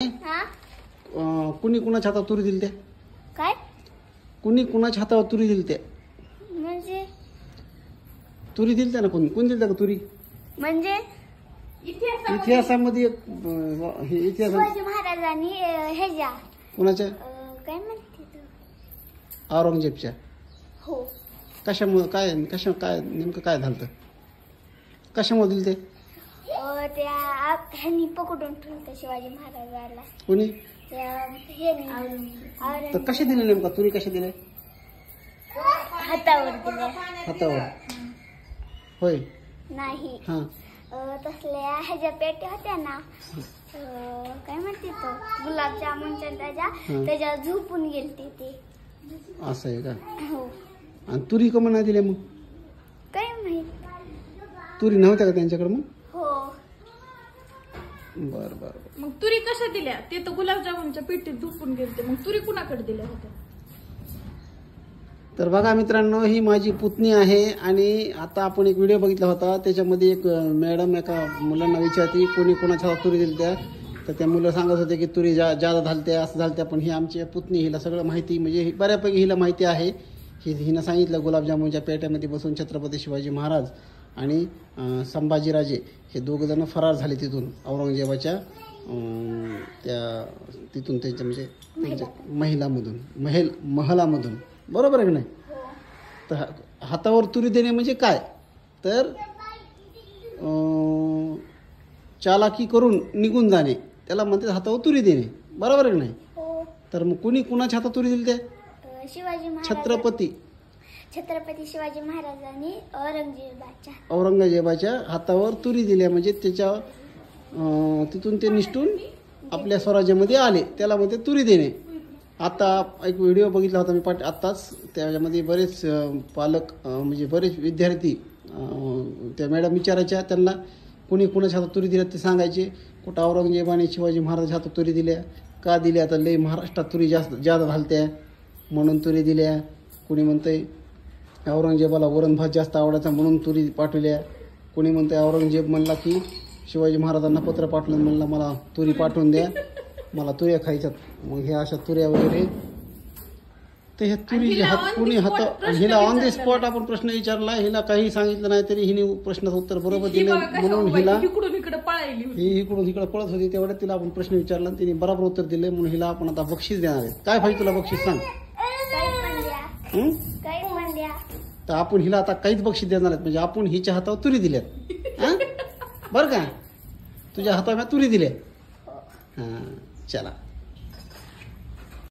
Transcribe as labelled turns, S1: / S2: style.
S1: हा
S2: कुणी कुणाच्या हातात तुरी दिली त्या?
S1: काय
S2: कुणी कुणाच्या हातावर तुरी दिली त्या?
S1: म्हणजे
S2: तुरी दिली त्या ना? कोण दिली त्या तुरी?
S1: म्हणजे
S2: इतिहासामध्ये हे इतिहास
S1: शिवाजी महाराजांनी ह्याच्या
S2: कुणाच्या?
S1: काय म्हणते तू?
S2: औरंगजेबच्या.
S1: हो
S2: कशामुळे काय नेमकं काय झालं? कशामुळे दिली ते?
S1: त्या ह्यांनी पकडून ठेवलं शिवाजी महाराजाला.
S2: कोणी?
S1: ह्यांनी
S2: तर कशा दिले नेमका तुरी? कशा दिले?
S1: हातावर दिले.
S2: हातावर? होय.
S1: नाही
S2: हा.
S1: तसल्या ह्याच्या पेट्या होत्या ना, काय म्हणते तो गुलाबजामुनच्या त्याच्या झोपून गेलते ते.
S2: असं आहे का?
S1: हो.
S2: आणि तुरी का नाही दिल्या मग?
S1: काय माहित.
S2: तुरी नव्हत्या का त्यांच्याकडे मग?
S1: हो.
S2: बर बर.
S3: मग तुरी कशा दिल्या? ते तर गुलाबजामुनच्या पेटीत झोपून गेलते. मग तुरी कुणाकडे दिल्या होत्या?
S2: तर बघा मित्रांनो, ही माझी पुतणी आहे आणि आता आपण एक व्हिडिओ बघितला होता. त्याच्यामध्ये एक मॅडम एका मुलांना विचारते कोणी कोणाच्या तुरी दिली त्या. तर त्या मुलं सांगत होते की तुरी जादा झालत्या, असं झालत्या. पण ही आमची पुतणी, हिला सगळं माहिती, म्हणजे बऱ्यापैकी हिला माहिती आहे. हिनं सांगितलं गुलाबजामुनच्या पेट्यामध्ये बसून छत्रपती शिवाजी महाराज आणि संभाजीराजे हे दोघंजण फरार झाले तिथून, औरंगजेबाच्या तिथून त्यांच्या म्हणजे त्यांच्या महलामधून. बरोबर आहे की नाही? तर हातावर तुरी देणे म्हणजे काय? तर चालाकी करून निघून जाणे, त्याला म्हणते हातावर तुरी देणे. बरोबर आहे की नाही? तर मग कुणी कुणाच्या हातात तुरी दिली त्या?
S1: शिवाजी महाराज. छत्रपती शिवाजी महाराजांनी
S2: औरंगजेबाच्या हातावर तुरी दिल्या, म्हणजे त्याच्या तिथून ते निष्ठून आपल्या स्वराज्यामध्ये आले, त्याला म्हणते तुरी देणे. आता एक व्हिडिओ बघितला होता मी आत्ताच, त्याच्यामध्ये बरेच पालक म्हणजे बरेच विद्यार्थी त्या मॅडम विचारायच्या त्यांना कुणी कुणाच्या हातात तुरी दिल्या ते सांगायचे. कुठं औरंगजेबाने शिवाजी महाराजाच्या हातात तुरी दिल्या, का दिल्या? तर लई महाराष्ट्रात तुरी जादा घालत्या म्हणून तुरी दिल्या. कुणी म्हणतंय औरंगजेबाला वरण भात जास्त आवडायचा म्हणून तुरी पाठवल्या. कोणी म्हणतंय औरंगजेब म्हणला की शिवाजी महाराजांना पत्र पाठवलं, म्हणला मला तुरी पाठवून द्या, मला तुऱ्या खायच्यात. मग ह्या अशा तुऱ्या वगैरे. तर ह्या तुरी कुणी हिला ऑन द स्पॉट आपण प्रश्न विचारला, हिला काही सांगितलं नाही तरी हिने प्रश्नाचं उत्तर बरोबर दिलं. म्हणून हिला
S3: इकडून इकडे पळायली होती.
S2: ही इकडून इकडे पळत होती, तेवढ्यात तिला आपण प्रश्न विचारला तिने बरोबर उत्तर दिले. म्हणून हिला आपण आता बक्षीस देणार आहे. काय पाहिजे तुला बक्षीस सांग? तर आपण हिला आता काहीच बक्षीस देणार आहेत, म्हणजे आपण हिच्या हातावर तुरी दिल्यात. बरं का? तुझ्या हातावर तुरी दिल्या. हा चला.